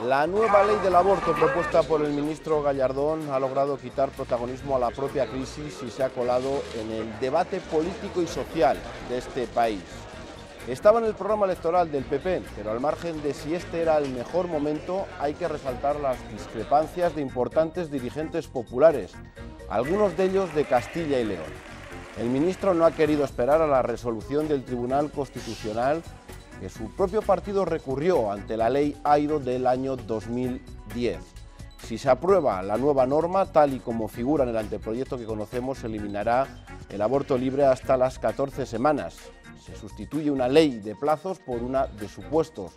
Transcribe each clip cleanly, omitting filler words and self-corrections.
La nueva ley del aborto propuesta por el ministro Gallardón ha logrado quitar protagonismo a la propia crisis y se ha colado en el debate político y social de este país. Estaba en el programa electoral del PP, pero al margen de si este era el mejor momento, hay que resaltar las discrepancias de importantes dirigentes populares, algunos de ellos de Castilla y León. El ministro no ha querido esperar a la resolución del Tribunal Constitucional que su propio partido recurrió ante la ley Aído del año 2010. Si se aprueba la nueva norma, tal y como figura en el anteproyecto que conocemos, se eliminará el aborto libre hasta las 14 semanas. Se sustituye una ley de plazos por una de supuestos,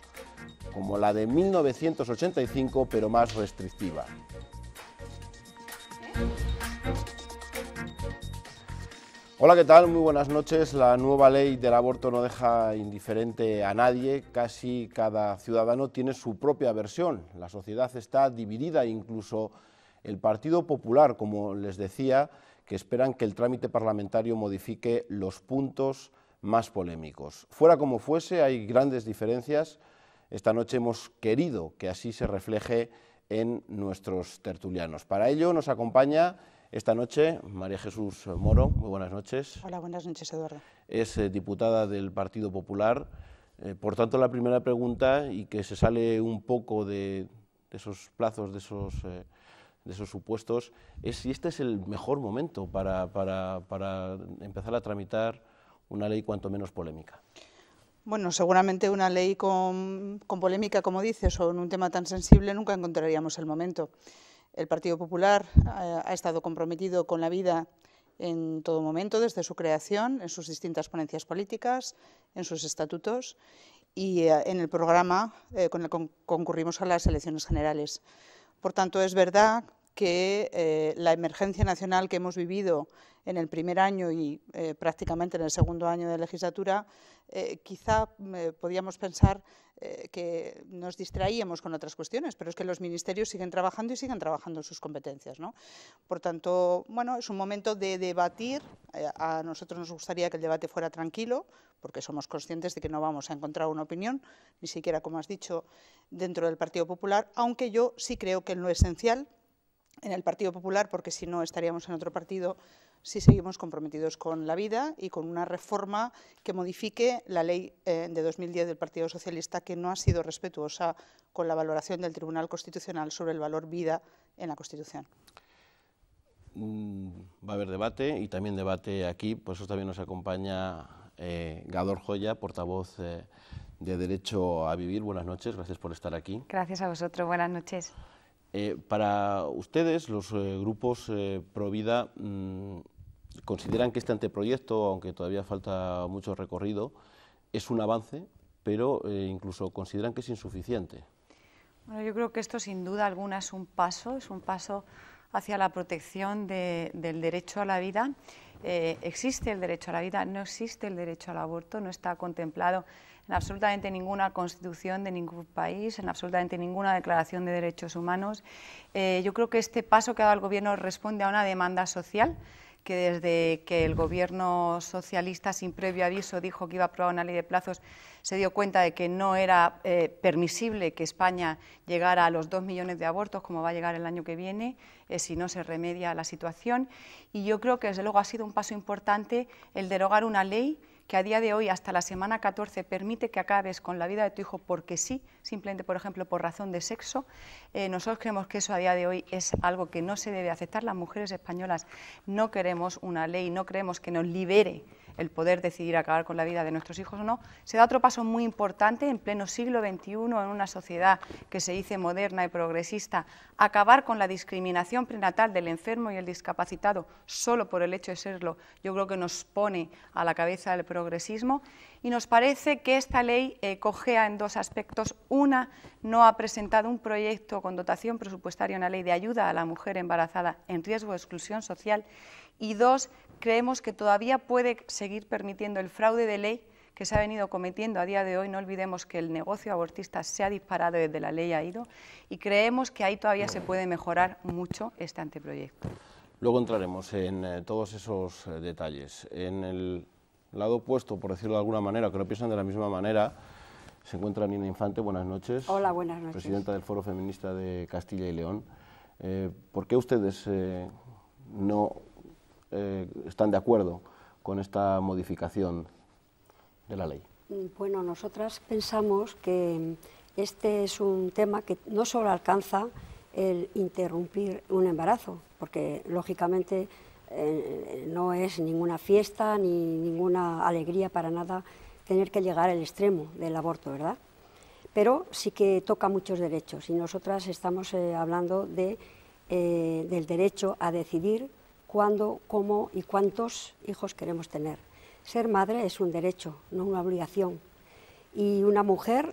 como la de 1985, pero más restrictiva. Hola, ¿qué tal? Muy buenas noches. La nueva ley del aborto no deja indiferente a nadie. Casi cada ciudadano tiene su propia versión. La sociedad está dividida, incluso el Partido Popular, como les decía, que esperan que el trámite parlamentario modifique los puntos más polémicos. Fuera como fuese, hay grandes diferencias. Esta noche hemos querido que así se refleje en nuestros tertulianos. Para ello nos acompaña esta noche María Jesús Moro. Muy buenas noches. Hola, buenas noches, Eduardo. Es diputada del Partido Popular. Por tanto, la primera pregunta, y que se sale un poco de esos plazos, de esos supuestos, es si este es el mejor momento para empezar a tramitar una ley cuanto menos polémica. Bueno, seguramente una ley con polémica, como dices, o en un tema tan sensible, nunca encontraríamos el momento. El Partido Popular ha estado comprometido con la vida en todo momento, desde su creación, en sus distintas ponencias políticas, en sus estatutos y en el programa con el que concurrimos a las elecciones generales. Por tanto, es verdad que la emergencia nacional que hemos vivido en el primer año y prácticamente en el segundo año de legislatura, quizá podíamos pensar que nos distraíamos con otras cuestiones, pero es que los ministerios siguen trabajando y siguen trabajando en sus competencias, ¿no? Por tanto, bueno, es un momento de debatir. A nosotros nos gustaría que el debate fuera tranquilo, porque somos conscientes de que no vamos a encontrar una opinión, ni siquiera, como has dicho, dentro del Partido Popular, aunque yo sí creo que en lo esencial, en el Partido Popular, porque si no estaríamos en otro partido, sí seguimos comprometidos con la vida y con una reforma que modifique la ley de 2010 del Partido Socialista, que no ha sido respetuosa con la valoración del Tribunal Constitucional sobre el valor vida en la Constitución. Va a haber debate y también debate aquí, por eso también nos acompaña Gador Joya, portavoz de Derecho a Vivir. Buenas noches, gracias por estar aquí. Gracias a vosotros, buenas noches. Para ustedes, los grupos pro vida, consideran que este anteproyecto, aunque todavía falta mucho recorrido, es un avance, pero incluso consideran que es insuficiente. Bueno, yo creo que esto sin duda alguna es un paso hacia la protección del derecho a la vida. Existe el derecho a la vida, no existe el derecho al aborto, no está contemplado en absolutamente ninguna constitución de ningún país, en absolutamente ninguna declaración de derechos humanos. Yo creo que este paso que ha dado el Gobierno responde a una demanda social, que desde que el Gobierno socialista, sin previo aviso, dijo que iba a aprobar una ley de plazos, se dio cuenta de que no era permisible que España llegara a los 2 millones de abortos, como va a llegar el año que viene, si no se remedia la situación. Y yo creo que desde luego ha sido un paso importante el derogar una ley que a día de hoy, hasta la semana 14, permite que acabes con la vida de tu hijo porque sí, simplemente, por ejemplo, por razón de sexo. Nosotros creemos que eso a día de hoy es algo que no se debe aceptar. Las mujeres españolas no queremos una ley, no creemos que nos libere el poder decidir acabar con la vida de nuestros hijos o no. Se da otro paso muy importante en pleno siglo XXI, en una sociedad que se dice moderna y progresista, acabar con la discriminación prenatal del enfermo y el discapacitado solo por el hecho de serlo. Yo creo que nos pone a la cabeza del progresismo y nos parece que esta ley cojea en dos aspectos. Una, no ha presentado un proyecto con dotación presupuestaria, una ley de ayuda a la mujer embarazada en riesgo de exclusión social, y dos, creemos que todavía puede seguir permitiendo el fraude de ley que se ha venido cometiendo a día de hoy. No olvidemos que el negocio abortista se ha disparado desde la ley AIDO y creemos que ahí todavía se puede mejorar mucho este anteproyecto. Luego entraremos en todos esos detalles. En el lado opuesto, por decirlo de alguna manera, que no piensan de la misma manera, se encuentra Nina Infante. Buenas noches. Hola, buenas noches. Presidenta del Foro Feminista de Castilla y León. ¿Por qué ustedes no están de acuerdo con esta modificación de la ley? Bueno, nosotras pensamos que este es un tema que no solo alcanza el interrumpir un embarazo, porque lógicamente no es ninguna fiesta ni ninguna alegría para nada tener que llegar al extremo del aborto, ¿verdad? Pero sí que toca muchos derechos y nosotras estamos hablando del derecho a decidir cuándo, cómo y cuántos hijos queremos tener. Ser madre es un derecho, no una obligación. Y una mujer,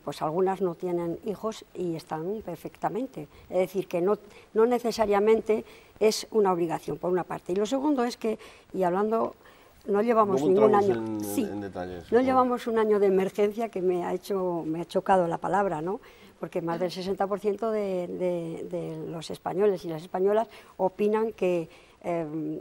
pues algunas no tienen hijos y están perfectamente. Es decir, que no necesariamente es una obligación, por una parte. Y lo segundo es que, y hablando, no llevamos ningún año... en detalles, no llevamos un año de emergencia, que me ha chocado la palabra, ¿no? Porque más del 60% de los españoles y las españolas opinan que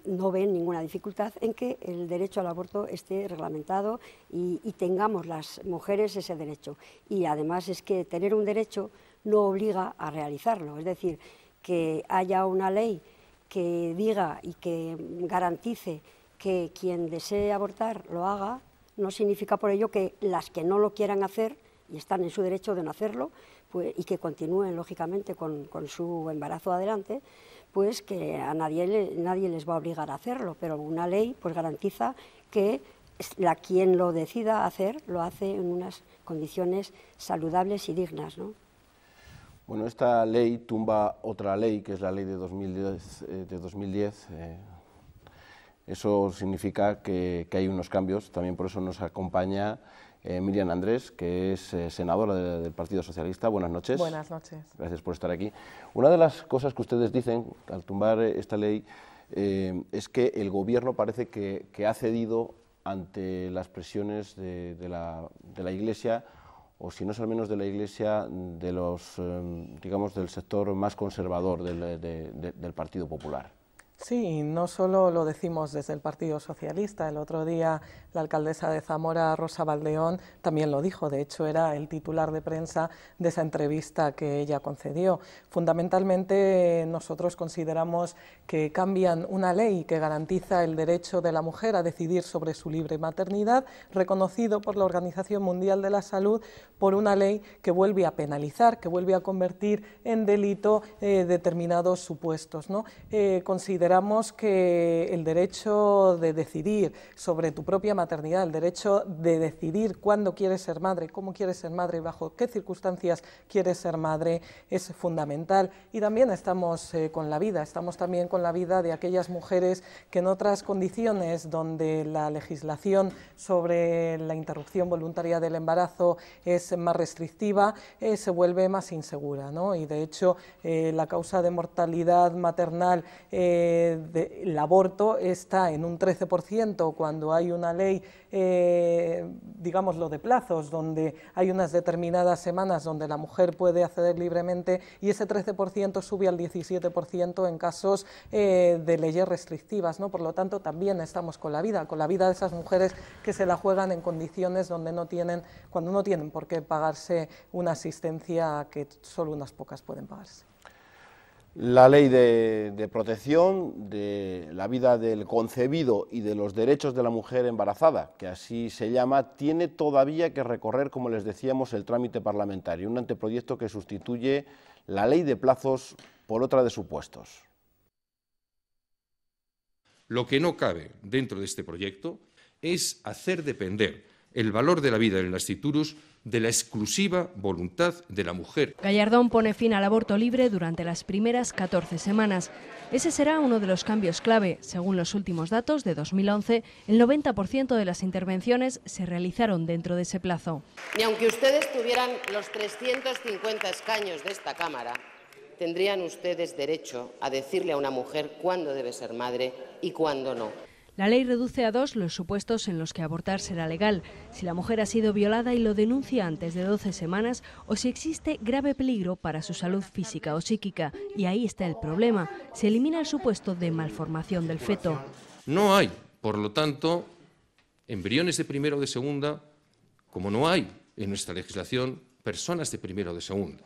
no ven ninguna dificultad en que el derecho al aborto esté reglamentado y tengamos las mujeres ese derecho. Y además es que tener un derecho no obliga a realizarlo, es decir, que haya una ley que diga y que garantice que quien desee abortar lo haga, no significa por ello que las que no lo quieran hacer y están en su derecho de no hacerlo, pues, y que continúen lógicamente con su embarazo adelante, pues que a nadie les va a obligar a hacerlo, pero una ley pues garantiza que quien lo decida hacer lo hace en unas condiciones saludables y dignas, ¿no? Bueno, esta ley tumba otra ley, que es la ley de 2010. Eso significa que hay unos cambios. También por eso nos acompaña Miriam Andrés, que es senadora del Partido Socialista. Buenas noches. Buenas noches. Gracias por estar aquí. Una de las cosas que ustedes dicen al tumbar esta ley es que el Gobierno parece que ha cedido ante las presiones de la Iglesia, o si no es al menos de la Iglesia, de los, digamos, del sector más conservador del Partido Popular. Sí, no solo lo decimos desde el Partido Socialista. El otro día la alcaldesa de Zamora, Rosa Valdeón, también lo dijo. De hecho, era el titular de prensa de esa entrevista que ella concedió. Fundamentalmente, nosotros consideramos que cambian una ley que garantiza el derecho de la mujer a decidir sobre su libre maternidad, reconocido por la Organización Mundial de la Salud, por una ley que vuelve a penalizar, que vuelve a convertir en delito determinados supuestos, ¿no? Consideramos que el derecho de decidir sobre tu propia maternidad, el derecho de decidir cuándo quieres ser madre, cómo quieres ser madre, bajo qué circunstancias quieres ser madre, es fundamental. Y también estamos con la vida, estamos también con la vida de aquellas mujeres que en otras condiciones donde la legislación sobre la interrupción voluntaria del embarazo es más restrictiva, se vuelve más insegura, ¿no? Y de hecho la causa de mortalidad maternal el aborto está en un 13% cuando hay una ley, digámoslo, de plazos, donde hay unas determinadas semanas donde la mujer puede acceder libremente, y ese 13% sube al 17% en casos de leyes restrictivas, ¿no? Por lo tanto, también estamos con la vida de esas mujeres que se la juegan en condiciones donde cuando no tienen por qué pagarse una asistencia que solo unas pocas pueden pagarse. La ley de protección de la vida del concebido y de los derechos de la mujer embarazada, que así se llama, tiene todavía que recorrer, como les decíamos, el trámite parlamentario, un anteproyecto que sustituye la ley de plazos por otra de supuestos. Lo que no cabe dentro de este proyecto es hacer depender el valor de la vida en nasciturus de la exclusiva voluntad de la mujer. Gallardón pone fin al aborto libre durante las primeras 14 semanas. Ese será uno de los cambios clave. Según los últimos datos de 2011, el 90% de las intervenciones se realizaron dentro de ese plazo. Ni aunque ustedes tuvieran los 350 escaños de esta Cámara, tendrían ustedes derecho a decirle a una mujer cuándo debe ser madre y cuándo no. La ley reduce a 2 los supuestos en los que abortar será legal: si la mujer ha sido violada y lo denuncia antes de 12 semanas o si existe grave peligro para su salud física o psíquica. Y ahí está el problema: se elimina el supuesto de malformación del feto. No hay, por lo tanto, embriones de primera o de segunda, como no hay en nuestra legislación personas de primera o de segunda.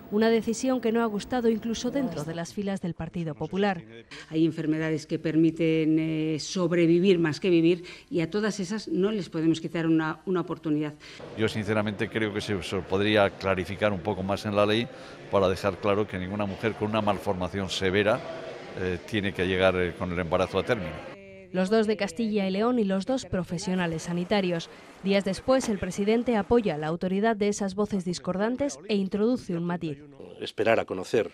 Una decisión que no ha gustado incluso dentro de las filas del Partido Popular. Hay enfermedades que permiten sobrevivir más que vivir, y a todas esas no les podemos quitar una oportunidad. Yo sinceramente creo que se podría clarificar un poco más en la ley para dejar claro que ninguna mujer con una malformación severa tiene que llegar con el embarazo a término. Los 2 de Castilla y León y los 2 profesionales sanitarios. Días después, el presidente apoya la autoridad de esas voces discordantes e introduce un matiz. Esperar a conocer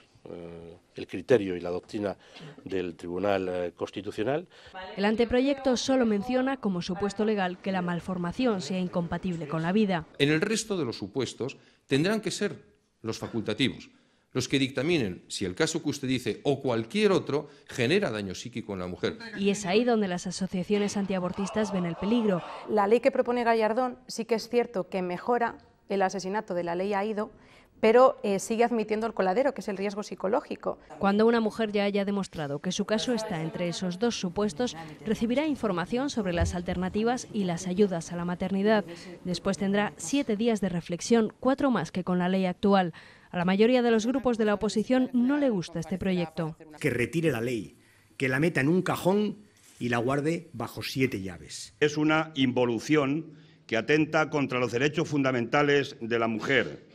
el criterio y la doctrina del Tribunal Constitucional. El anteproyecto solo menciona como supuesto legal que la malformación sea incompatible con la vida. En el resto de los supuestos tendrán que ser los facultativos, los que dictaminen si el caso que usted dice o cualquier otro genera daño psíquico en la mujer. Y es ahí donde las asociaciones antiabortistas ven el peligro. La ley que propone Gallardón sí que es cierto que mejora el asesinato de la ley Aído, pero sigue admitiendo el coladero, que es el riesgo psicológico. Cuando una mujer ya haya demostrado que su caso está entre esos 2 supuestos, recibirá información sobre las alternativas y las ayudas a la maternidad. Después tendrá 7 días de reflexión, 4 más que con la ley actual. A la mayoría de los grupos de la oposición no le gusta este proyecto. Que retire la ley, que la meta en un cajón y la guarde bajo 7 llaves. Es una involución que atenta contra los derechos fundamentales de la mujer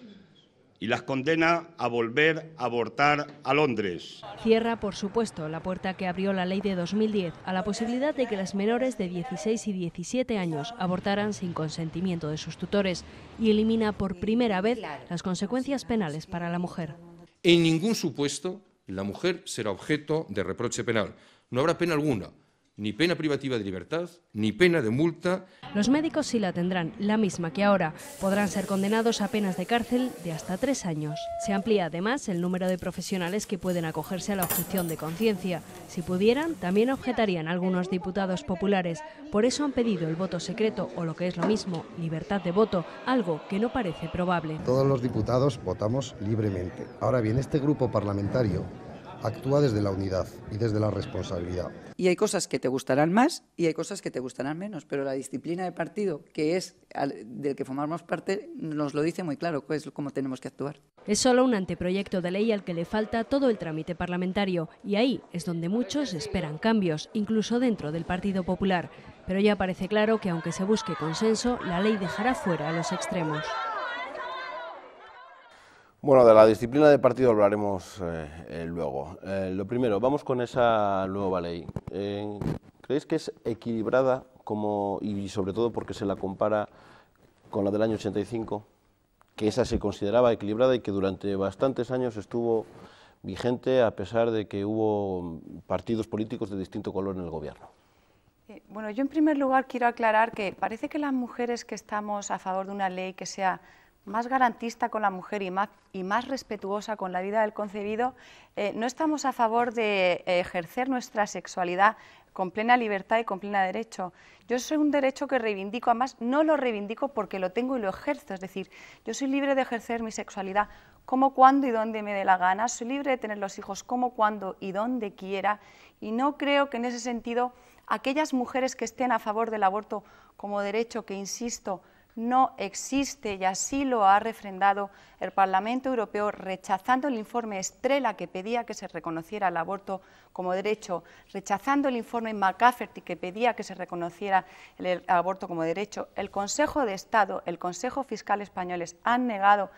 y las condena a volver a abortar a Londres. Cierra, por supuesto, la puerta que abrió la ley de 2010 a la posibilidad de que las menores de 16 y 17 años abortaran sin consentimiento de sus tutores, y elimina por primera vez las consecuencias penales para la mujer. En ningún supuesto la mujer será objeto de reproche penal. No habrá pena alguna, ni pena privativa de libertad, ni pena de multa. Los médicos sí la tendrán, la misma que ahora. Podrán ser condenados a penas de cárcel de hasta 3 años. Se amplía además el número de profesionales que pueden acogerse a la objeción de conciencia. Si pudieran, también objetarían algunos diputados populares. Por eso han pedido el voto secreto, o lo que es lo mismo, libertad de voto, algo que no parece probable. Todos los diputados votamos libremente. Ahora bien, este grupo parlamentario actúa desde la unidad y desde la responsabilidad. Y hay cosas que te gustarán más y hay cosas que te gustarán menos, pero la disciplina de partido, que es del que formamos parte, nos lo dice muy claro, es cómo tenemos que actuar. Es solo un anteproyecto de ley al que le falta todo el trámite parlamentario, y ahí es donde muchos esperan cambios, incluso dentro del Partido Popular. Pero ya parece claro que aunque se busque consenso, la ley dejará fuera a los extremos. Bueno, de la disciplina de partido hablaremos luego. Lo primero, vamos con esa nueva ley. ¿Creéis que es equilibrada y sobre todo porque se la compara con la del año 85? Que esa se consideraba equilibrada y que durante bastantes años estuvo vigente a pesar de que hubo partidos políticos de distinto color en el gobierno. Bueno, yo en primer lugar quiero aclarar que parece que las mujeres que estamos a favor de una ley que sea más garantista con la mujer y más respetuosa con la vida del concebido, no estamos a favor de ejercer nuestra sexualidad con plena libertad y con pleno derecho. Yo soy un derecho que reivindico, además no lo reivindico porque lo tengo y lo ejerzo, es decir, yo soy libre de ejercer mi sexualidad como, cuando y donde me dé la gana, soy libre de tener los hijos como, cuando y donde quiera, y no creo que en ese sentido aquellas mujeres que estén a favor del aborto como derecho, que insisto, no existe, y así lo ha refrendado el Parlamento Europeo rechazando el informe Estrela que pedía que se reconociera el aborto como derecho, rechazando el informe McCafferty que pedía que se reconociera el aborto como derecho. El Consejo de Estado, el Consejo Fiscal españoles han negado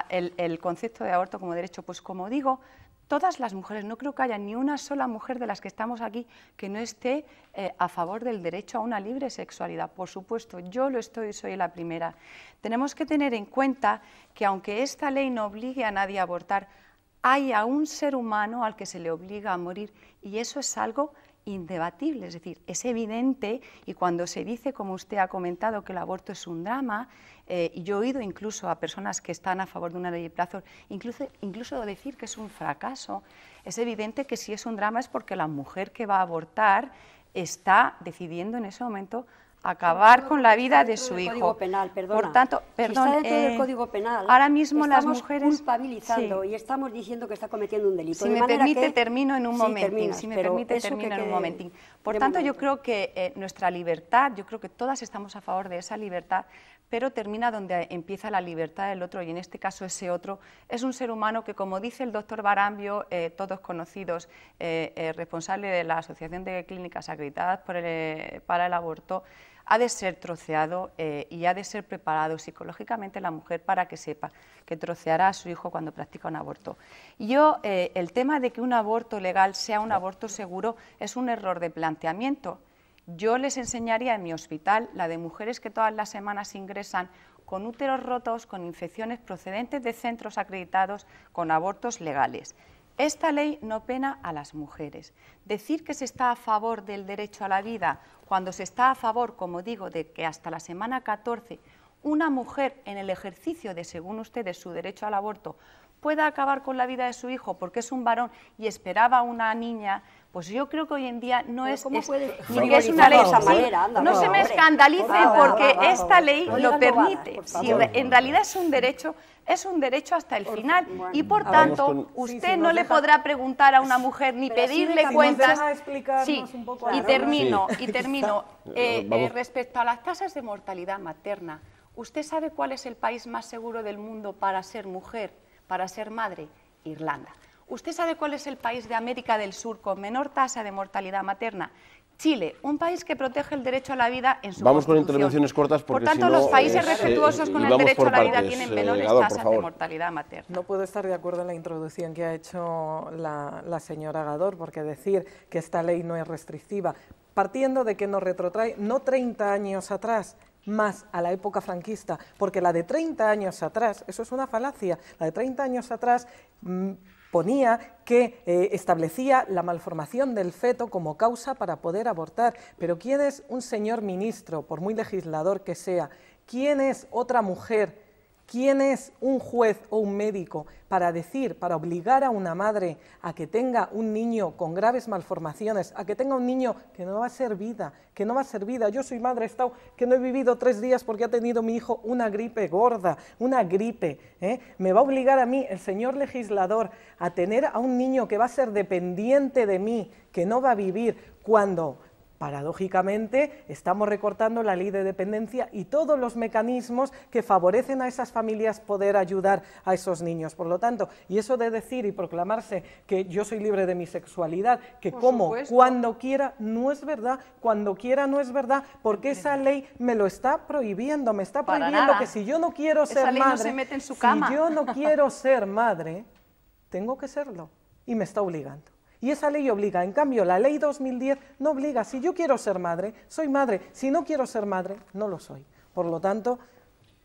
el concepto de aborto como derecho. Pues como digo, todas las mujeres, no creo que haya ni una sola mujer de las que estamos aquí que no esté a favor del derecho a una libre sexualidad. Por supuesto, yo lo estoy, soy la primera. Tenemos que tener en cuenta que aunque esta ley no obligue a nadie a abortar, hay a un ser humano al que se le obliga a morir, y eso es algo indebatible, es decir, es evidente, y cuando se dice, como usted ha comentado, que el aborto es un drama, y yo he oído incluso a personas que están a favor de una ley de plazo, incluso decir que es un fracaso, es evidente que si es un drama es porque la mujer que va a abortar está decidiendo en ese momento acabar con la vida de su hijo. Penal, por tanto, perdón, si está dentro del Código Penal, ahora mismo las estamos mujeres culpabilizando y estamos diciendo que está cometiendo un delito. Si me permite, termino en un momentín. Por tanto, yo creo que nuestra libertad, yo creo que todas estamos a favor de esa libertad, pero termina donde empieza la libertad del otro, y en este caso ese otro es un ser humano que, como dice el doctor Barambio, todos conocidos, responsable de la Asociación de Clínicas Acreditadas para el Aborto, ha de ser troceado y ha de ser preparado psicológicamente la mujer para que sepa que troceará a su hijo cuando practica un aborto. El tema de que un aborto legal sea un aborto seguro es un error de planteamiento. Yo les enseñaría en mi hospital la de mujeres que todas las semanas ingresan con úteros rotos, con infecciones procedentes de centros acreditados, con abortos legales. Esta ley no pena a las mujeres. Decir que se está a favor del derecho a la vida cuando se está a favor, como digo, de que hasta la semana 14 una mujer en el ejercicio de, según ustedes, su derecho al aborto pueda acabar con la vida de su hijo porque es un varón y esperaba una niña, pues yo creo que hoy en día no es una ley. No se me escandalicen porque esta ley lo permite. Si en realidad es un derecho hasta el final y por tanto usted no le podrá preguntar a una mujer ni pedirle cuentas. Y termino. Respecto a las tasas de mortalidad materna, ¿usted sabe cuál es el país más seguro del mundo para ser mujer, para ser madre? Irlanda. ¿Usted sabe cuál es el país de América del Sur con menor tasa de mortalidad materna? Chile, un país que protege el derecho a la vida en su Vamos con constitución. Intervenciones cortas porque por tanto, si no, los países respetuosos con el derecho a la vida tienen menores tasas de mortalidad materna. No puedo estar de acuerdo en la introducción que ha hecho la señora Gador, porque decir que esta ley no es restrictiva, partiendo de que nos retrotrae no 30 años atrás, más a la época franquista, porque la de 30 años atrás, eso es una falacia, la de 30 años atrás ponía que establecía la malformación del feto como causa para poder abortar, pero ¿quién es un señor ministro, por muy legislador que sea? ¿Quién es otra mujer? ¿Quién es un juez o un médico para obligar a una madre a que tenga un niño con graves malformaciones, a que tenga un niño que no va a ser vida, que no va a ser vida? Yo soy madre, que no he vivido 3 días porque ha tenido mi hijo una gripe gorda, una gripe. Me va a obligar a mí, el señor legislador, a tener a un niño que va a ser dependiente de mí, que no va a vivir, cuando paradójicamente estamos recortando la ley de dependencia y todos los mecanismos que favorecen a esas familias poder ayudar a esos niños. Por lo tanto, y eso de decir y proclamarse que yo soy libre de mi sexualidad, que como cuando quiera, no es verdad, cuando quiera no es verdad, porque esa ley me lo está prohibiendo, me está prohibiendo que si yo no quiero ser madre, si yo no quiero ser madre, tengo que serlo y me está obligando. Y esa ley obliga, en cambio la ley 2010 no obliga. Si yo quiero ser madre, soy madre. Si no quiero ser madre, no lo soy. Por lo tanto,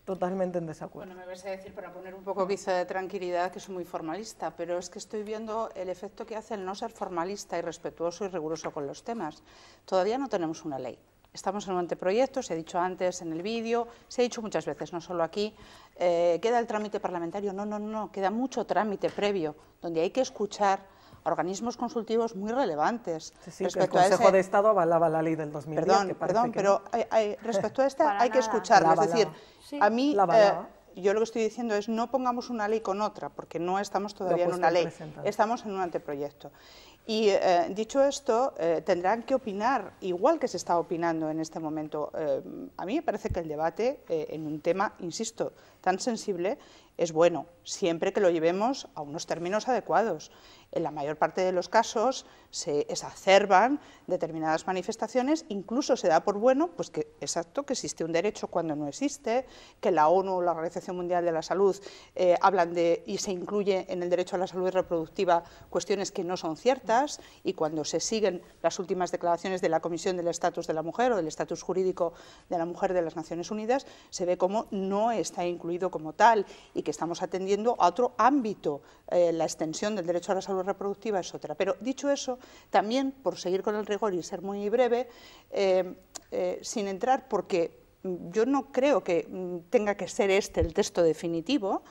totalmente en desacuerdo. Bueno, me vas a decir, para poner un poco quizá de tranquilidad, que soy muy formalista, pero es que estoy viendo el efecto que hace el no ser formalista y respetuoso y riguroso con los temas. Todavía no tenemos una ley. Estamos en un anteproyecto, se ha dicho antes en el vídeo, se ha dicho muchas veces, no solo aquí. ¿Queda el trámite parlamentario? No, queda mucho trámite previo, donde hay que escuchar organismos consultivos muy relevantes. Sí, respecto el Consejo de Estado avalaba la ley del 2010. Perdón, pero respecto a esta hay que escucharlo. Es decir, a mí, yo lo que estoy diciendo es no pongamos una ley con otra, porque no estamos todavía en una ley, estamos en un anteproyecto. Y dicho esto, tendrán que opinar, igual que se está opinando en este momento. A mí me parece que el debate en un tema, insisto, tan sensible, es bueno, siempre que lo llevemos a unos términos adecuados. En la mayor parte de los casos se exacerban determinadas manifestaciones, incluso se da por bueno pues que existe un derecho cuando no existe, que la ONU, la Organización Mundial de la Salud, hablan de y se incluye en el derecho a la salud reproductiva cuestiones que no son ciertas, y cuando se siguen las últimas declaraciones de la Comisión del Estatus de la Mujer o del Estatus Jurídico de la Mujer de las Naciones Unidas, se ve cómo no está incluido como tal y que estamos atendiendo a otro ámbito. La extensión del derecho a la salud reproductiva es otra. Pero dicho eso, también, por seguir con el rigor y ser muy breve, sin entrar, porque yo no creo que tenga que ser este el texto definitivo,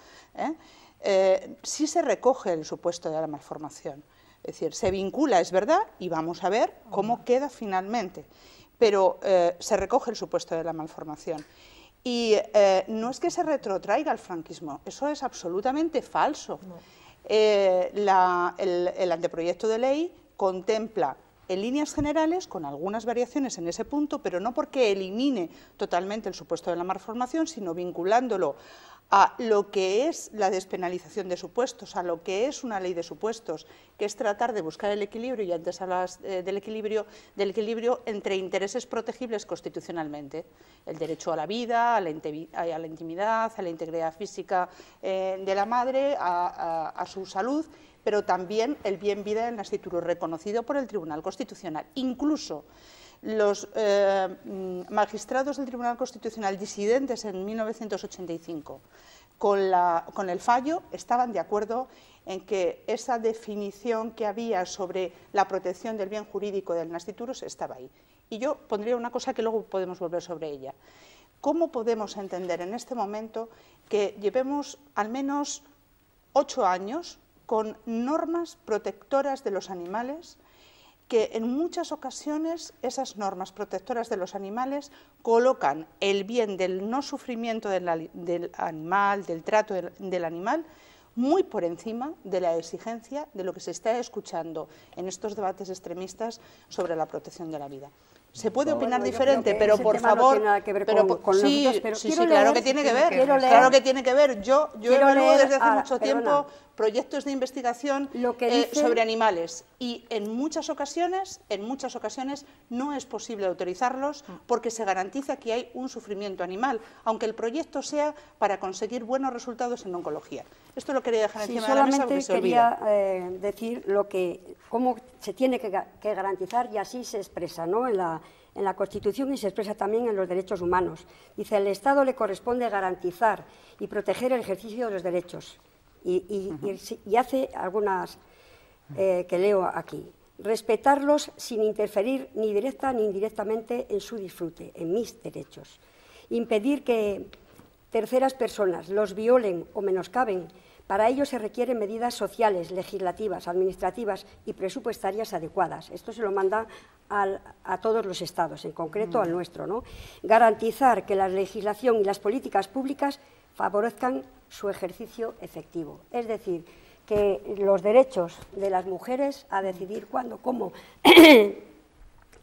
sí se recoge el supuesto de la malformación. Es decir, se vincula, es verdad, y vamos a ver cómo queda finalmente, pero se recoge el supuesto de la malformación. Y no es que se retrotraiga el franquismo, eso es absolutamente falso. No. El anteproyecto de ley contempla en líneas generales, con algunas variaciones en ese punto, pero no porque elimine totalmente el supuesto de la malformación, sino vinculándolo a lo que es la despenalización de supuestos, a lo que es una ley de supuestos, que es tratar de buscar el equilibrio, y antes hablabas del equilibrio entre intereses protegibles constitucionalmente, el derecho a la vida, a la intimidad, a la integridad física de la madre, a su salud, pero también el bien vida en nasciturus reconocido por el Tribunal Constitucional. Incluso los magistrados del Tribunal Constitucional disidentes en 1985 con el fallo estaban de acuerdo en que esa definición que había sobre la protección del bien jurídico del nasciturus estaba ahí. Y yo pondría una cosa que luego podemos volver sobre ella. ¿Cómo podemos entender en este momento que llevemos al menos 8 años con normas protectoras de los animales, que en muchas ocasiones esas normas protectoras de los animales colocan el bien del no sufrimiento del animal, del trato del animal, muy por encima de la exigencia de lo que se está escuchando en estos debates extremistas sobre la protección de la vida? Se puede opinar diferente, pero por favor, sí, claro que tiene que ver, claro que tiene que ver. Yo evalúo desde hace mucho tiempo proyectos de investigación sobre animales y en muchas ocasiones no es posible autorizarlos porque se garantiza que hay un sufrimiento animal, aunque el proyecto sea para conseguir buenos resultados en oncología. Esto lo quería dejar encima de la mesa porque se olvida. Solamente quería decir cómo se tiene que garantizar, y así se expresa, ¿no?, en la Constitución, y se expresa también en los derechos humanos. Dice, al Estado le corresponde garantizar y proteger el ejercicio de los derechos. Y hace algunas que leo aquí. Respetarlos sin interferir ni directa ni indirectamente en su disfrute, en mis derechos. Impedir que terceras personas los violen o menoscaben. Para ello se requieren medidas sociales, legislativas, administrativas y presupuestarias adecuadas. Esto se lo manda a todos los estados, en concreto al nuestro, ¿no? Garantizar que la legislación y las políticas públicas favorezcan su ejercicio efectivo. Es decir, que los derechos de las mujeres a decidir cuándo, cómo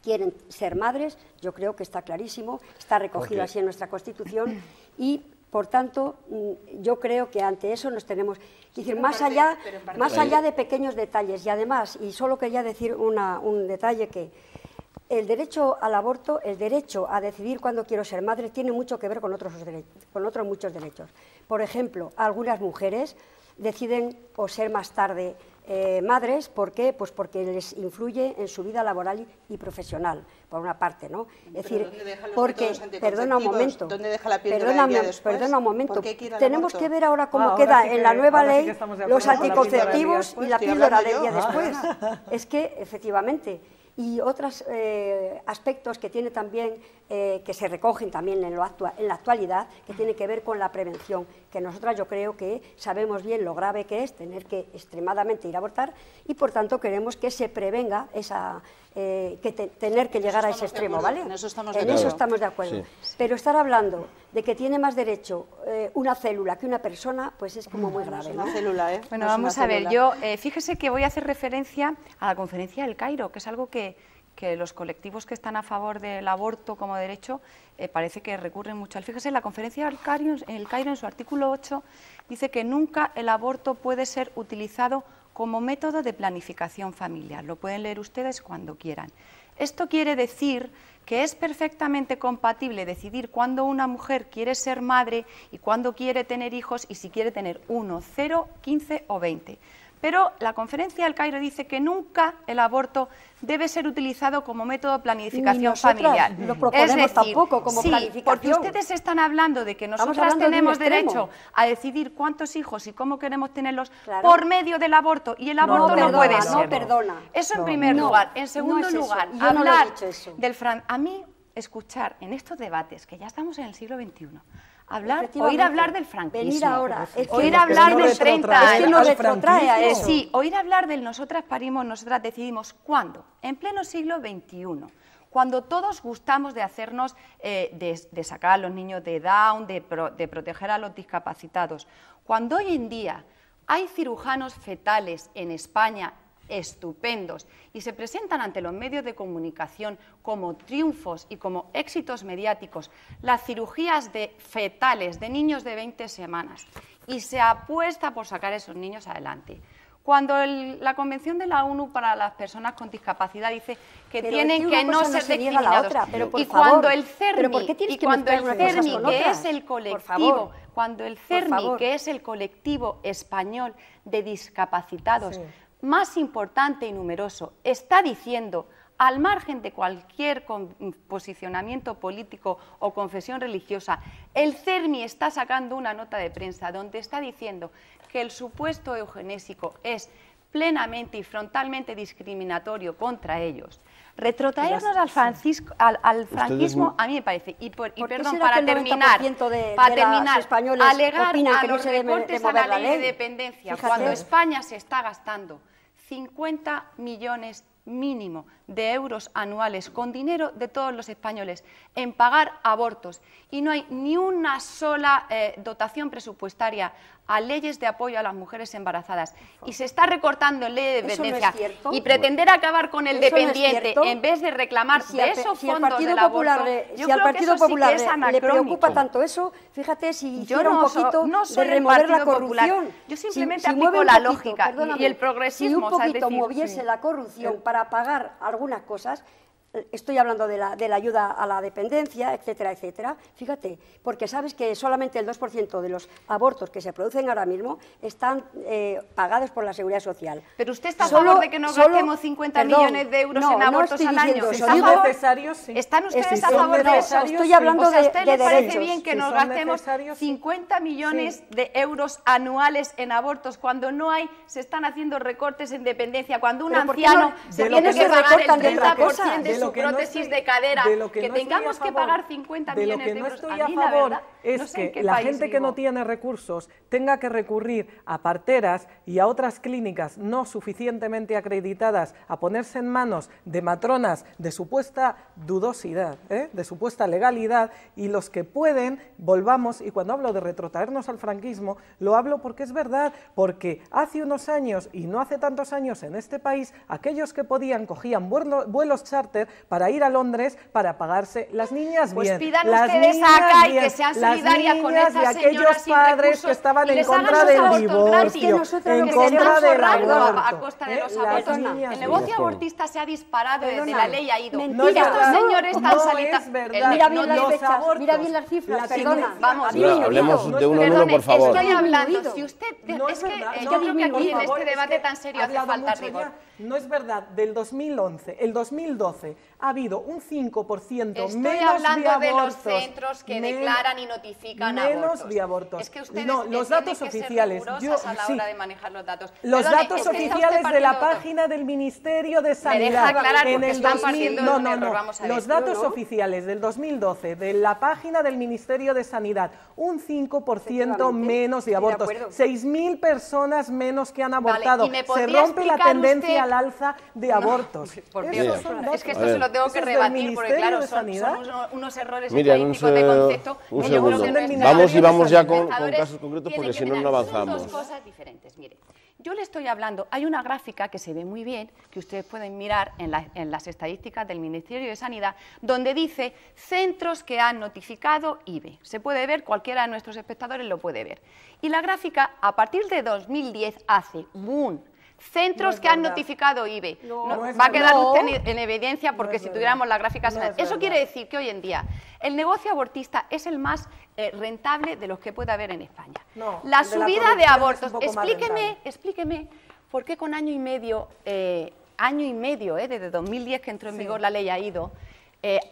quieren ser madres, yo creo que está clarísimo, está recogido así en nuestra Constitución y, por tanto, yo creo que ante eso nos tenemos que decir, más allá de pequeños detalles. Y además, y solo quería decir un detalle, que el derecho al aborto, el derecho a decidir cuándo quiero ser madre, tiene mucho que ver con otros muchos derechos. Por ejemplo, algunas mujeres deciden o ser más tarde madres. ¿Por qué? Pues porque les influye en su vida laboral y profesional, por una parte, ¿no? Es decir, porque, perdona un momento, perdona un momento, tenemos que ver ahora cómo queda en la nueva ley los anticonceptivos y la píldora del día después. Es que, efectivamente, y otros aspectos que tiene también, que se recogen también en la actualidad, que tiene que ver con la prevención, que nosotras yo creo que sabemos bien lo grave que es tener que extremadamente ir a abortar y por tanto queremos que se prevenga tener que llegar a ese extremo, ¿vale? En eso estamos de acuerdo. Sí. Pero estar hablando de que tiene más derecho una célula que una persona, pues es como muy grave, ¿no? Una célula, ¿eh? Bueno, vamos a ver, yo fíjese que voy a hacer referencia a la conferencia del Cairo, que es algo que los colectivos que están a favor del aborto como derecho parece que recurren mucho al. Fíjese, la conferencia del Cairo, en su artículo 8, dice que nunca el aborto puede ser utilizado como método de planificación familiar. Lo pueden leer ustedes cuando quieran. Esto quiere decir que es perfectamente compatible decidir cuándo una mujer quiere ser madre y cuándo quiere tener hijos y si quiere tener 1, 0, 15 o 20. Pero la conferencia del Cairo dice que nunca el aborto debe ser utilizado como método de planificación familiar. Lo proponemos, es decir, tampoco como planificación. Porque ustedes están hablando de que nosotras tenemos derecho a decidir cuántos hijos y cómo queremos tenerlos por medio del aborto, y el aborto no puede ser. Eso en primer lugar. En segundo lugar, hablar del a mí escuchar en estos debates, que ya estamos en el siglo XXI, oír hablar del franquismo, venir ahora, oír hablar del 30 años. Es que nos retrotrae a eso. Sí, oír hablar del nosotras parimos, nosotras decidimos. ¿Cuándo? En pleno siglo XXI. Cuando todos gustamos de hacernos, de sacar a los niños de Down, de proteger a los discapacitados. Cuando hoy en día hay cirujanos fetales en España estupendos y se presentan ante los medios de comunicación como triunfos y como éxitos mediáticos, las cirugías fetales de niños de 20 semanas y se apuesta por sacar a esos niños adelante. Cuando la Convención de la ONU para las personas con discapacidad dice que tienen que no ser discriminados, y cuando el CERMI, que es el colectivo, cuando el CERMI, que es el colectivo español de discapacitados más importante y numeroso, está diciendo, al margen de cualquier posicionamiento político o confesión religiosa, el CERMI está sacando una nota de prensa donde está diciendo que el supuesto eugenésico es plenamente y frontalmente discriminatorio contra ellos. Retrotraernos al franquismo a mí me parece, y perdón, para terminar, alegar a los recortes a la ley de dependencia, cuando España se está gastando 50 millones mínimo de euros anuales con dinero de todos los españoles en pagar abortos y no hay ni una sola dotación presupuestaria a leyes de apoyo a las mujeres embarazadas y se está recortando en ley de dependencia y pretender acabar con el dependiente en vez de reclamar de esos fondos del aborto, yo creo que eso sí que es anacrónico. Le preocupa tanto eso, fíjate si hiciera un poquito de remover la corrupción. Yo simplemente aplico la lógica y el progresismo. Si un poquito moviese la corrupción para pagar algunas cosas, estoy hablando de la ayuda a la dependencia, etcétera, etcétera, fíjate, porque sabes que solamente el 2% de los abortos que se producen ahora mismo están pagados por la Seguridad Social. Pero usted está a favor de que nos gastemos 50 millones de euros en abortos al año. ¿Están ustedes a favor de eso? Estoy hablando de derechos. ¿A usted le parece bien que nos gastemos 50 millones de euros anuales en abortos cuando no hay, se están haciendo recortes en dependencia, cuando un anciano se tiene que pagar el 30% de su prótesis de cadera, que tengamos que pagar 50 millones de euros? A mí, la verdad, es que la gente que no tiene recursos tenga que recurrir a parteras y a otras clínicas no suficientemente acreditadas a ponerse en manos de matronas de supuesta dudosidad, de supuesta legalidad, y los que pueden, volvamos, y cuando hablo de retrotraernos al franquismo, lo hablo porque es verdad, porque hace unos años, y no hace tantos años en este país, aquellos que podían cogían vuelos charter para ir a Londres para pagarse las niñas bien. Pues pidan ustedes acá y que sean solidarias con estas señoras sin recursos que estaban en contra del divorcio, en contra del aborto. A costa de los abortos. El negocio abortista se ha disparado desde la ley ha ido. Estos señores están saliendo. Mira bien las fechas, mira bien las cifras, perdona. Vamos, hablemos de uno en uno, por favor. Estoy hablando, si usted, es que yo creo que aquí en este debate tan serio hace falta rigor. No es verdad, del 2011, el 2012 ha habido un 5% Estoy menos hablando de abortos. De los centros que declaran y notifican menos abortos. De abortos. Es que ustedes no, los datos oficiales. A la hora de manejar los datos. Los datos oficiales de la página del Ministerio de Sanidad. Me deja aclarar en porque el están partiendo de un error. Vamos a ver. Los datos oficiales del 2012 de la página del Ministerio de Sanidad, un 5% menos de abortos. 6.000 personas menos que han abortado. Se rompe la tendencia al alza de abortos. Es que esto se lo tengo que rebatir porque claro, son unos errores estadísticos de concepto. Un segundo, vamos ya con casos concretos porque si no, no avanzamos. Son dos cosas diferentes, mire. Yo le estoy hablando, hay una gráfica que se ve muy bien, que ustedes pueden mirar en las estadísticas del Ministerio de Sanidad, donde dice centros que han notificado IVE. Se puede ver, cualquiera de nuestros espectadores lo puede ver. Y la gráfica, a partir de 2010, hace boom. Centros que han notificado IVE. Va a quedar usted en evidencia porque si tuviéramos las gráficas... Eso quiere decir que hoy en día el negocio abortista es el más rentable de los que puede haber en España. La subida de abortos... Explíqueme por qué con año y medio, desde 2010 que entró en vigor la ley ha ido,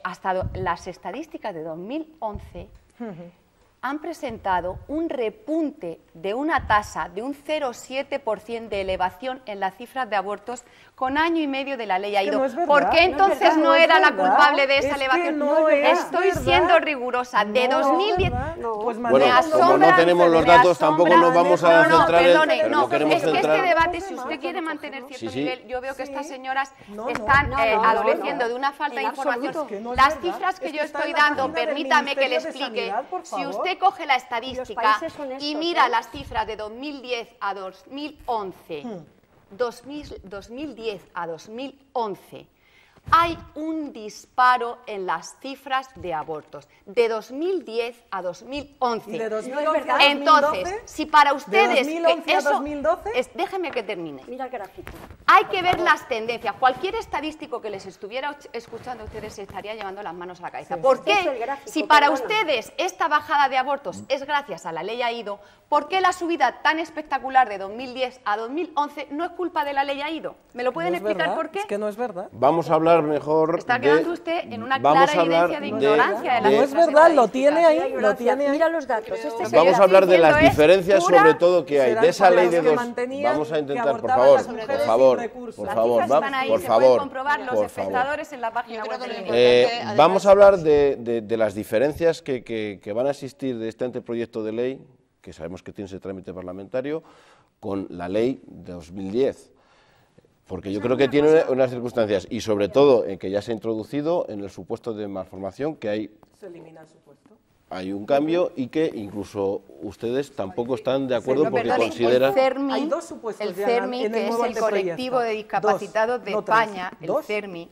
hasta las estadísticas de 2011... han presentado un repunte de una tasa de un 0,7% de elevación en las cifras de abortos con año y medio de la ley AIDO. ¿Por qué entonces no era la culpable de esa elevación? Estoy siendo rigurosa. De 2010... Bueno, como no tenemos los datos, tampoco nos vamos a centrar en... No, es que este debate, si usted quiere mantener cierto nivel, yo veo que estas señoras están adoleciendo de una falta de información. Las cifras que yo estoy dando, permítame que le explique, si usted coge la estadística y mira las cifras de 2010 a 2011, 2010 a 2011, hay un disparo en las cifras de abortos, de 2010 a 2011. ¿Y de 2011 a 2012? Entonces, si para ustedes... ¿De 2011 a 2012? Déjeme que termine. Mira el gráfico. Hay que ver las tendencias. Cualquier estadístico que les estuviera escuchando a ustedes se estaría llevando las manos a la cabeza. ¿Por qué? Si para ustedes esta bajada de abortos es gracias a la ley AIDO, ¿por qué la subida tan espectacular de 2010 a 2011 no es culpa de la ley AIDO? ¿Me lo pueden explicar por qué? Es que no es verdad. Vamos a hablar mejor. Está quedando usted en una clara evidencia de ignorancia. No es verdad, lo tiene ahí. Mira los datos. Vamos a hablar de las diferencias, sobre todo, que hay. De esa ley de dos. Vamos a intentar, por favor. Vamos a hablar de las diferencias que van a existir de este anteproyecto de ley, que sabemos que tiene ese trámite parlamentario, con la ley de 2010. Porque yo creo que tiene unas circunstancias, y sobre todo en que ya se ha introducido en el supuesto de malformación, que hay... Se elimina el supuesto. Hay un cambio y que incluso ustedes tampoco están de acuerdo porque consideran... Hay dos supuestos. El CERMI, que es el colectivo de discapacitados de España, el CERMI,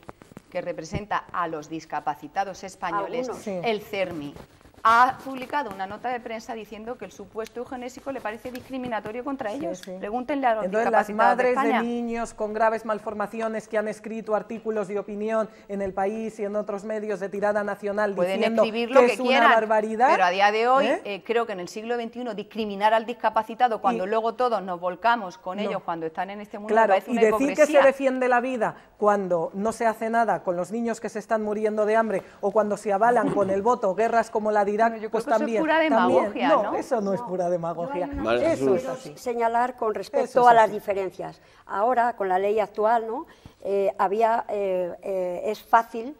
que representa a los discapacitados españoles, el CERMI ha publicado una nota de prensa diciendo que el supuesto eugenésico le parece discriminatorio contra ellos. Pregúntenle a los discapacitados las madres de España. De niños con graves malformaciones que han escrito artículos de opinión en El País y en otros medios de tirada nacional pueden diciendo escribir lo que es quieran, una barbaridad. Pero a día de hoy, creo que en el siglo XXI discriminar al discapacitado cuando luego todos nos volcamos con ellos cuando están en este mundo, claro, es una y decir hipocresía. que se defiende la vida cuando no se hace nada con los niños que se están muriendo de hambre o cuando se avalan con el voto guerras como la de Irak, pues también. Es pura demagogia, ¿no? Eso no es pura demagogia. Eso es así. Señalar con respecto a las diferencias. Ahora, con la ley actual, ¿no? Es fácil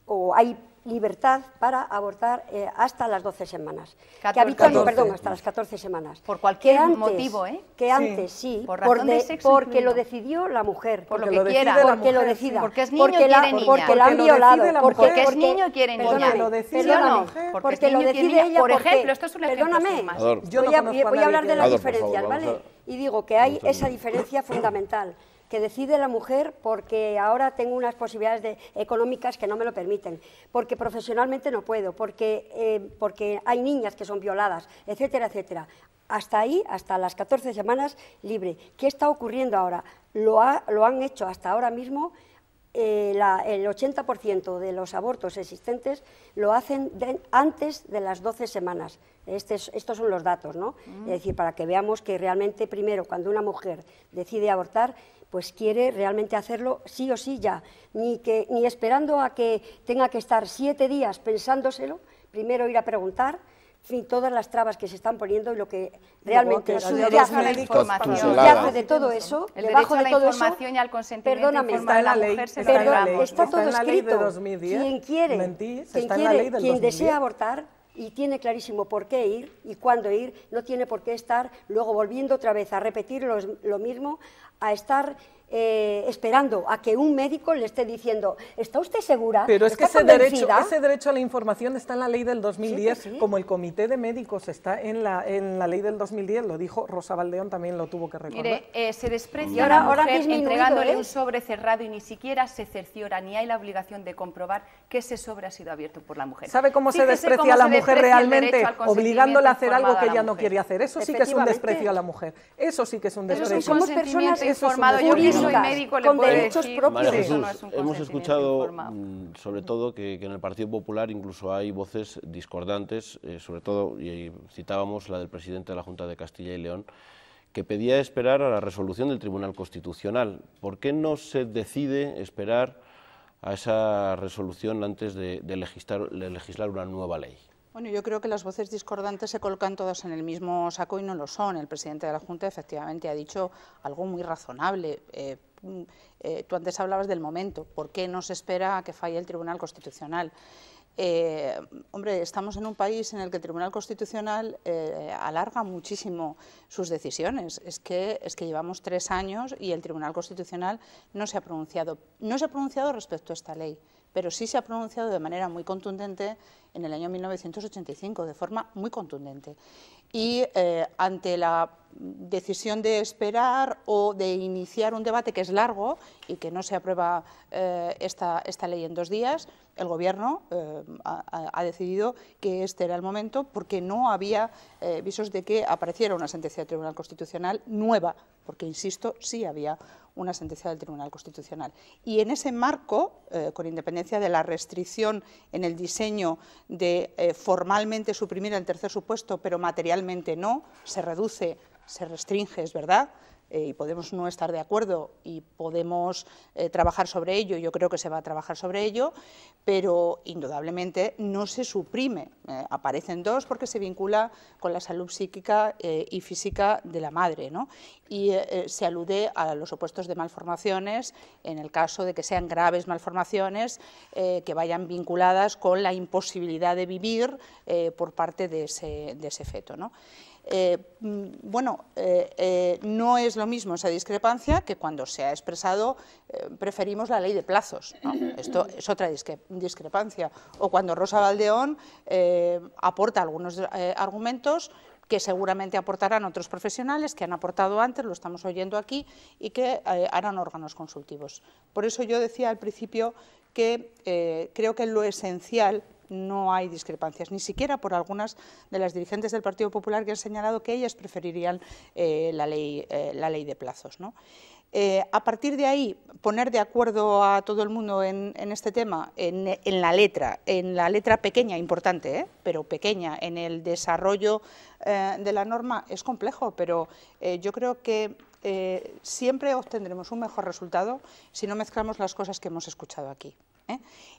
o hay libertad para abortar hasta las 12 semanas. Perdón, hasta las 14 semanas. Por cualquier motivo, ¿eh? Que antes sí, por razón de sexo porque lo decidió la mujer. Por lo que quiera. Porque lo decida. Porque es niño y quiere niña. Porque la han violado. Porque es niño y quiere niña. Perdóname. Porque lo decide ella. Por ejemplo, esto es un ejemplo. Perdóname, voy a hablar de las diferencias, ¿vale? Y digo que hay esa diferencia fundamental, que decide la mujer porque ahora tengo unas posibilidades económicas que no me lo permiten, porque profesionalmente no puedo, porque hay niñas que son violadas, etcétera, etcétera. Hasta ahí, hasta las 14 semanas, libre. ¿Qué está ocurriendo ahora? Lo han hecho hasta ahora mismo. El 80% de los abortos existentes lo hacen antes de las 12 semanas. Estos son los datos, ¿no? Es decir, para que veamos que realmente, primero, cuando una mujer decide abortar, pues quiere realmente hacerlo sí o sí ya, ni esperando a que tenga que estar 7 días pensándoselo, primero ir a preguntar, en fin, todas las trabas que se están poniendo y lo que realmente subyace de todo eso, debajo de todo eso, perdóname, está todo escrito. Quien desea abortar y tiene clarísimo por qué ir y cuándo ir, no tiene por qué estar luego volviendo otra vez a repetir lo mismo, a estar esperando a que un médico le esté diciendo, ¿está usted segura? Pero es que ese derecho a la información está en la ley del 2010, como el comité de médicos está en la ley del 2010, lo dijo Rosa Baldeón, también lo tuvo que recordar. Mire, se desprecia a la mujer entregándole un sobre cerrado y ni siquiera se cerciora, ni hay la obligación de comprobar que ese sobre ha sido abierto por la mujer. ¿Sabe cómo se desprecia a la mujer realmente? Obligándola a hacer algo que ella no quiere hacer. Eso sí que es un desprecio a la mujer. Eso sí que es un desprecio. Somos personas informadas. Médico le con puede derechos decir, propios. María Jesús, hemos escuchado sobre todo que en el Partido Popular incluso hay voces discordantes, sobre todo, y citábamos la del presidente de la Junta de Castilla y León, que pedía esperar a la resolución del Tribunal Constitucional. ¿Por qué no se decide esperar a esa resolución antes de legislar una nueva ley? Bueno, yo creo que las voces discordantes se colocan todas en el mismo saco y no lo son. El presidente de la Junta efectivamente ha dicho algo muy razonable. Tú antes hablabas del momento. ¿Por qué no se espera a que falle el Tribunal Constitucional? Hombre, estamos en un país en el que el Tribunal Constitucional alarga muchísimo sus decisiones. Es que llevamos 3 años y el Tribunal Constitucional no se ha pronunciado. No se ha pronunciado respecto a esta ley, pero sí se ha pronunciado de manera muy contundente en el año 1985, de forma muy contundente. Y ante la decisión de esperar o de iniciar un debate que es largo y que no se aprueba esta ley en 2 días, el Gobierno ha decidido que este era el momento porque no había visos de que apareciera una sentencia del Tribunal Constitucional nueva, porque, insisto, sí había una sentencia del Tribunal Constitucional. Y en ese marco, con independencia de la restricción en el diseño de formalmente suprimir el tercer supuesto, pero materialmente no, se reduce, se restringe, es verdad, y podemos no estar de acuerdo y podemos trabajar sobre ello, yo creo que se va a trabajar sobre ello, pero indudablemente no se suprime, aparecen 2 porque se vincula con la salud psíquica y física de la madre, ¿no? Y se alude a los supuestos de malformaciones en el caso de que sean graves malformaciones que vayan vinculadas con la imposibilidad de vivir por parte de ese feto, ¿no? No es lo mismo esa discrepancia que cuando se ha expresado preferimos la ley de plazos, ¿no? Esto es otra discrepancia. O cuando Rosa Baldeón aporta algunos argumentos que seguramente aportarán otros profesionales que han aportado antes, lo estamos oyendo aquí, y que harán órganos consultivos. Por eso yo decía al principio que creo que en lo esencial no hay discrepancias, ni siquiera por algunas de las dirigentes del Partido Popular que han señalado que ellas preferirían la ley de plazos, ¿no? A partir de ahí, poner de acuerdo a todo el mundo en este tema, en la letra pequeña, importante, pero pequeña, en el desarrollo de la norma es complejo, pero yo creo que siempre obtendremos un mejor resultado si no mezclamos las cosas que hemos escuchado aquí.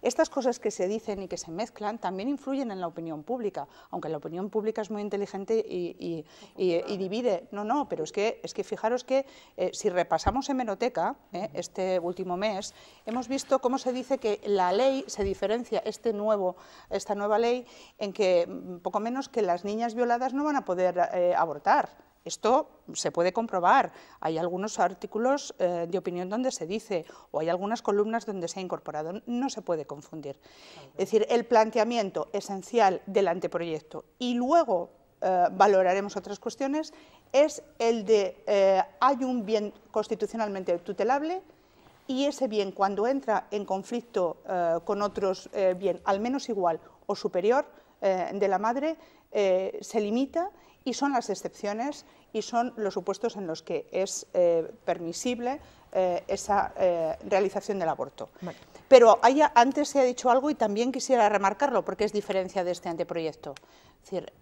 Estas cosas que se dicen y que se mezclan también influyen en la opinión pública, aunque la opinión pública es muy inteligente y divide. No, pero es que fijaros que si repasamos hemeroteca este último mes, hemos visto cómo se dice que la ley se diferencia, esta nueva ley, en que poco menos que las niñas violadas no van a poder abortar. Esto se puede comprobar, hay algunos artículos de opinión donde se dice, o hay algunas columnas donde se ha incorporado, no se puede confundir. Es decir, el planteamiento esencial del anteproyecto, y luego valoraremos otras cuestiones, es el de hay un bien constitucionalmente tutelable y ese bien, cuando entra en conflicto con otros bien al menos igual o superior de la madre, se limita, y son las excepciones y son los supuestos en los que es permisible esa realización del aborto. Vale. Pero antes se ha dicho algo y también quisiera remarcarlo porque es diferencia de este anteproyecto. Es decir,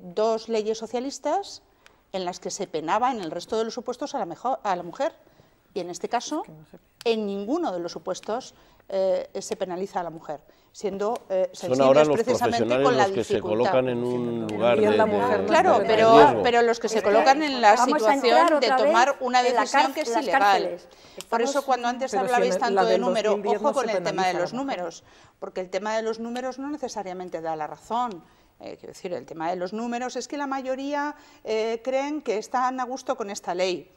2 leyes socialistas en las que se penaba en el resto de los supuestos a la mujer, y en este caso en ninguno de los supuestos se penaliza a la mujer, siendo sensibles precisamente con la dificultad. Son ahora los que se colocan en un lugar de claro, pero los que se colocan en la situación de tomar una decisión que es ilegal. Por eso cuando antes hablabais tanto de número, ojo con el tema de los números, porque el tema de los números no necesariamente da la razón. Quiero decir, el tema de los números es que la mayoría creen que están a gusto con esta ley.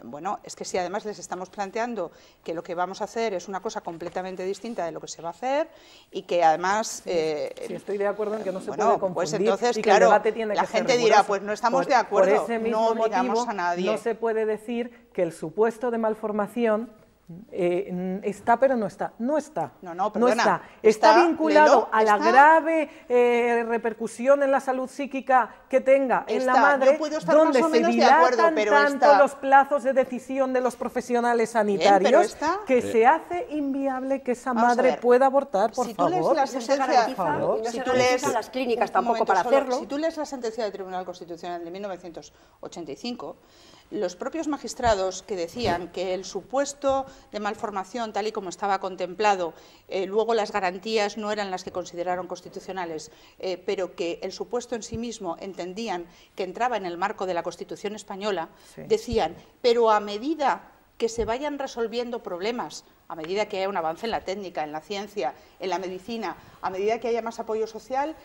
Bueno, es que si además les estamos planteando que lo que vamos a hacer es una cosa completamente distinta de lo que se va a hacer y que además... sí, estoy de acuerdo en que no se puede confundir, pues entonces, y que claro, el debate tiene la que gente ser dirá, riguroso. pues no estamos de acuerdo, por ese mismo no obligamos motivo, a nadie. No se puede decir que el supuesto de malformación está, pero no está. No está. No, perdona, está vinculado a la grave repercusión en la salud psíquica que tenga en la madre, donde se dilatan tanto los plazos de decisión de los profesionales sanitarios que se hace inviable que esa madre pueda abortar, por favor. Si tú lees la sentencia, si tú lees a las clínicas tampoco para hacerlo. Si tú lees la sentencia del Tribunal Constitucional de 1985, los propios magistrados que decían que el supuesto de malformación, tal y como estaba contemplado, luego las garantías no eran las que consideraron constitucionales, pero que el supuesto en sí mismo entendían que entraba en el marco de la Constitución española, decían, pero a medida que se vayan resolviendo problemas, a medida que haya un avance en la técnica, en la ciencia, en la medicina, a medida que haya más apoyo social,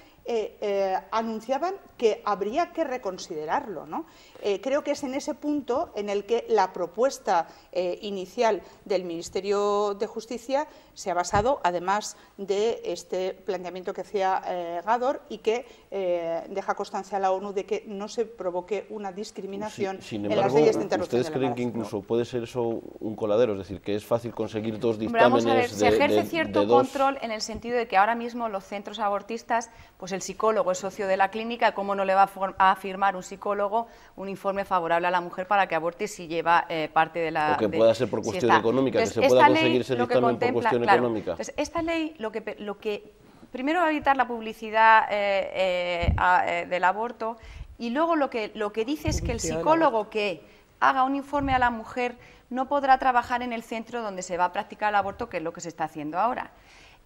anunciaban que habría que reconsiderarlo, ¿no? Creo que es en ese punto en el que la propuesta inicial del Ministerio de Justicia se ha basado, además de este planteamiento que hacía Gador y que deja constancia a la ONU de que no se provoque una discriminación Sin en embargo, las leyes de interrupción ¿ustedes del creen que embarazo? incluso puede ser eso un coladero? Es decir, que es fácil conseguir dos Hombre, vamos a ver, dictámenes se ejerce cierto de dos... control en el sentido de que ahora mismo los centros abortistas, pues el psicólogo es socio de la clínica, ¿cómo no le va a firmar un psicólogo un informe favorable a la mujer para que aborte si lleva parte de la... O que pueda ser por cuestión económica, Entonces, que se pueda esta conseguir ley ese lo que dictamen por cuestión económica. Entonces, esta ley lo que primero va a evitar la publicidad del aborto y luego lo que dice es que el psicólogo que haga un informe a la mujer no podrá trabajar en el centro donde se va a practicar el aborto, que es lo que se está haciendo ahora.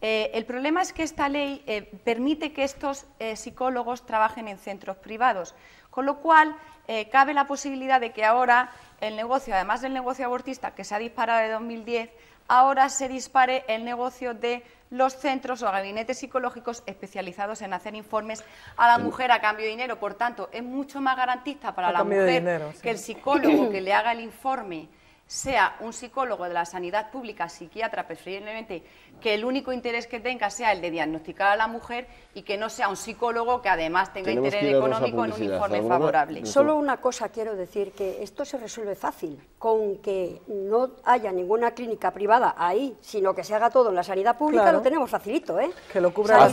El problema es que esta ley permite que estos psicólogos trabajen en centros privados, con lo cual cabe la posibilidad de que ahora el negocio, además del negocio abortista que se ha disparado de 2010, ahora se dispare el negocio de los centros o gabinetes psicológicos especializados en hacer informes a la mujer a cambio de dinero. Por tanto, es mucho más garantista para la mujer que el psicólogo que le haga el informe sea un psicólogo de la sanidad pública, psiquiatra preferiblemente, que el único interés que tenga sea el de diagnosticar a la mujer y que no sea un psicólogo que además tenga interés económico en un informe favorable. Solo una cosa quiero decir, que esto se resuelve fácil, con que no haya ninguna clínica privada ahí, sino que se haga todo en la sanidad pública, lo tenemos facilito, ¿eh? Que lo cubra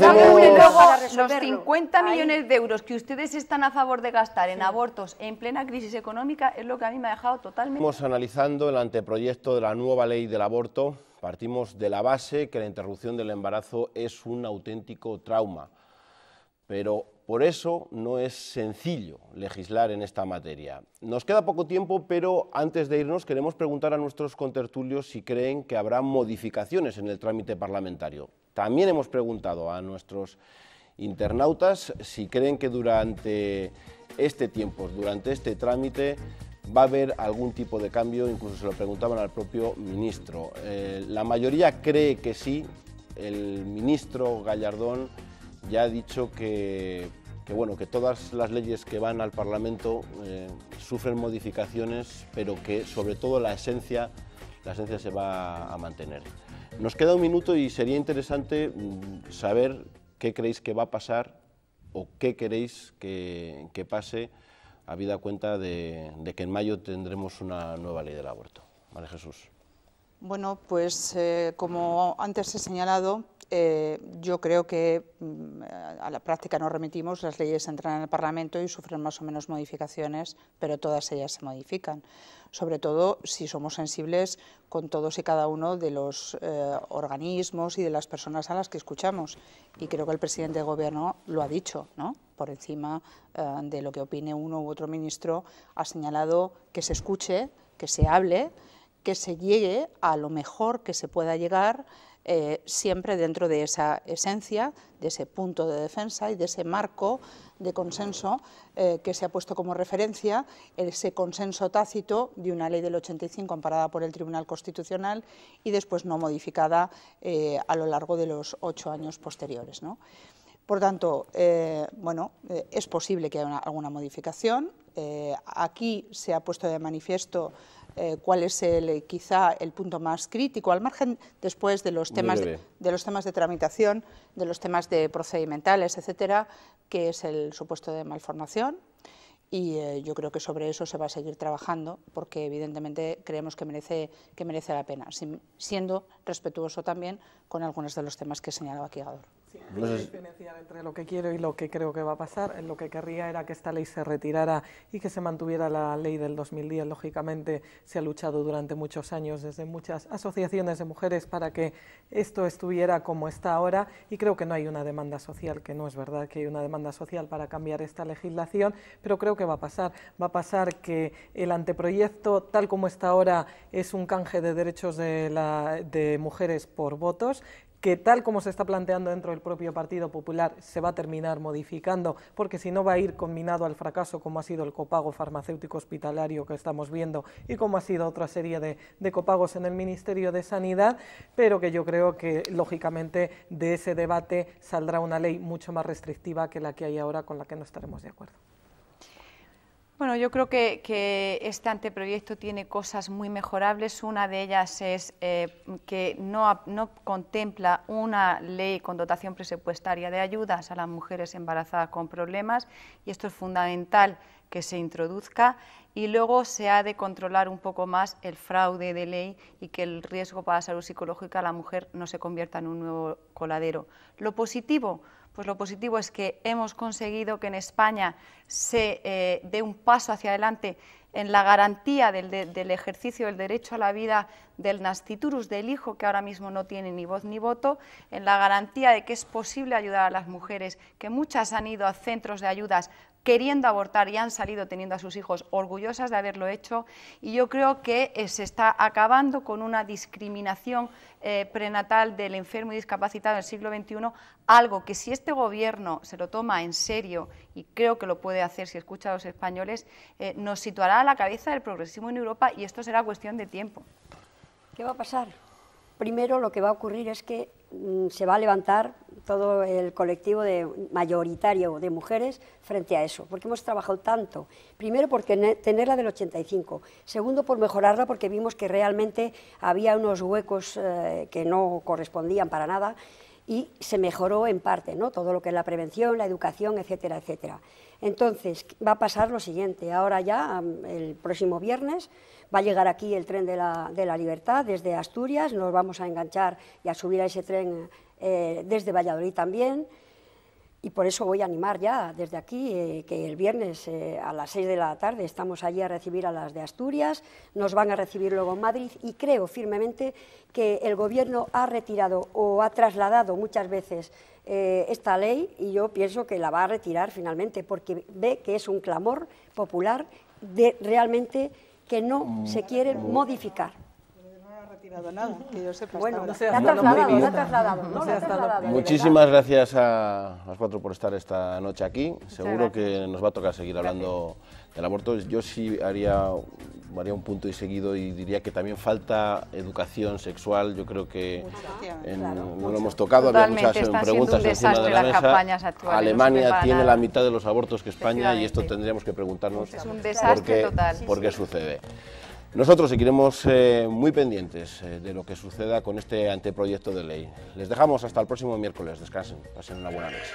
los 50 millones de euros que ustedes están a favor de gastar en abortos en plena crisis económica es lo que a mí me ha dejado totalmente... Estamos analizando el anteproyecto de la nueva ley del aborto. Partimos de la base que la interrupción del embarazo es un auténtico trauma, pero por eso no es sencillo legislar en esta materia. Nos queda poco tiempo, pero antes de irnos queremos preguntar a nuestros contertulios si creen que habrá modificaciones en el trámite parlamentario. También hemos preguntado a nuestros internautas si creen que durante este tiempo, durante este trámite, va a haber algún tipo de cambio, incluso se lo preguntaban al propio ministro. La mayoría cree que sí. El ministro Gallardón ya ha dicho que todas las leyes que van al Parlamento sufren modificaciones, pero que sobre todo la esencia se va a mantener. Nos queda un minuto y sería interesante saber qué creéis que va a pasar o qué queréis que pase, habida cuenta de que en mayo tendremos una nueva ley del aborto. María Jesús. Bueno, pues como antes he señalado, yo creo que a la práctica nos remitimos, las leyes entran en el Parlamento y sufren más o menos modificaciones, pero todas ellas se modifican, sobre todo si somos sensibles con todos y cada uno de los organismos y de las personas a las que escuchamos. Y creo que el presidente del Gobierno lo ha dicho, ¿no? Por encima de lo que opine uno u otro ministro, ha señalado que se escuche, que se hable, que se llegue a lo mejor que se pueda llegar, siempre dentro de esa esencia, de ese punto de defensa y de ese marco de consenso que se ha puesto como referencia, ese consenso tácito de una ley del 85 amparada por el Tribunal Constitucional y después no modificada a lo largo de los 8 años posteriores, ¿no? Por tanto, es posible que haya alguna modificación. Aquí se ha puesto de manifiesto cuál es quizá el punto más crítico, al margen después de los temas de tramitación, de los temas de procedimentales, etcétera, que es el supuesto de malformación. Y yo creo que sobre eso se va a seguir trabajando, porque evidentemente creemos que merece la pena, siendo respetuoso también con algunos de los temas que he señalado aquí, Gador. No sé diferenciar entre lo que quiero y lo que creo que va a pasar. Lo que querría era que esta ley se retirara y que se mantuviera la ley del 2010. Lógicamente se ha luchado durante muchos años desde muchas asociaciones de mujeres para que esto estuviera como está ahora, y creo que no hay una demanda social, que no es verdad que hay una demanda social para cambiar esta legislación, pero creo que va a pasar. Va a pasar que el anteproyecto, tal como está ahora, es un canje de derechos de mujeres por votos, que tal como se está planteando dentro del propio Partido Popular se va a terminar modificando, porque si no va a ir combinado al fracaso, como ha sido el copago farmacéutico hospitalario que estamos viendo y como ha sido otra serie de copagos en el Ministerio de Sanidad, pero que yo creo que lógicamente de ese debate saldrá una ley mucho más restrictiva que la que hay ahora, con la que no estaremos de acuerdo. Bueno, yo creo que este anteproyecto tiene cosas muy mejorables. Una de ellas es que no contempla una ley con dotación presupuestaria de ayudas a las mujeres embarazadas con problemas, y esto es fundamental que se introduzca. Y luego se ha de controlar un poco más el fraude de ley y que el riesgo para la salud psicológica de la mujer no se convierta en un nuevo coladero. Lo positivo, pues lo positivo es que hemos conseguido que en España se dé un paso hacia adelante en la garantía del ejercicio del derecho a la vida del nasciturus, del hijo, que ahora mismo no tiene ni voz ni voto, en la garantía de que es posible ayudar a las mujeres, que muchas han ido a centros de ayudas queriendo abortar y han salido teniendo a sus hijos orgullosas de haberlo hecho, y yo creo que se está acabando con una discriminación prenatal del enfermo y discapacitado en el siglo XXI, algo que si este gobierno se lo toma en serio, y creo que lo puede hacer si escucha a los españoles, nos situará a la cabeza del progresismo en Europa, y esto será cuestión de tiempo. ¿Qué va a pasar? Primero, lo que va a ocurrir es que se va a levantar todo el colectivo mayoritario de mujeres frente a eso, porque hemos trabajado tanto, primero por tenerla del 85, segundo por mejorarla porque vimos que realmente había unos huecos que no correspondían para nada, y se mejoró en parte, ¿no? Todo lo que es la prevención, la educación, etcétera, etcétera. Entonces, va a pasar lo siguiente: ahora ya, el próximo viernes, va a llegar aquí el tren de la libertad desde Asturias, nos vamos a enganchar y a subir a ese tren desde Valladolid también, y por eso voy a animar ya desde aquí que el viernes a las 6 de la tarde estamos allí a recibir a las de Asturias, nos van a recibir luego en Madrid, y creo firmemente que el Gobierno ha retirado o ha trasladado muchas veces esta ley, y yo pienso que la va a retirar finalmente, porque ve que es un clamor popular realmente que no se quiere modificar. Nada, que yo sepa. Bueno, no se ha trasladado. Muchísimas gracias a las cuatro por estar esta noche aquí. Seguro que nos va a tocar seguir hablando del aborto. Yo sí haría un punto y seguido, y diría que también falta educación sexual. Yo creo que no lo hemos tocado, había muchas preguntas encima de la mesa. Alemania tiene la mitad de los abortos que España, y esto tendríamos que preguntarnos por qué sucede. Nosotros seguiremos muy pendientes de lo que suceda con este anteproyecto de ley. Les dejamos hasta el próximo miércoles. Descansen, pasen una buena noche.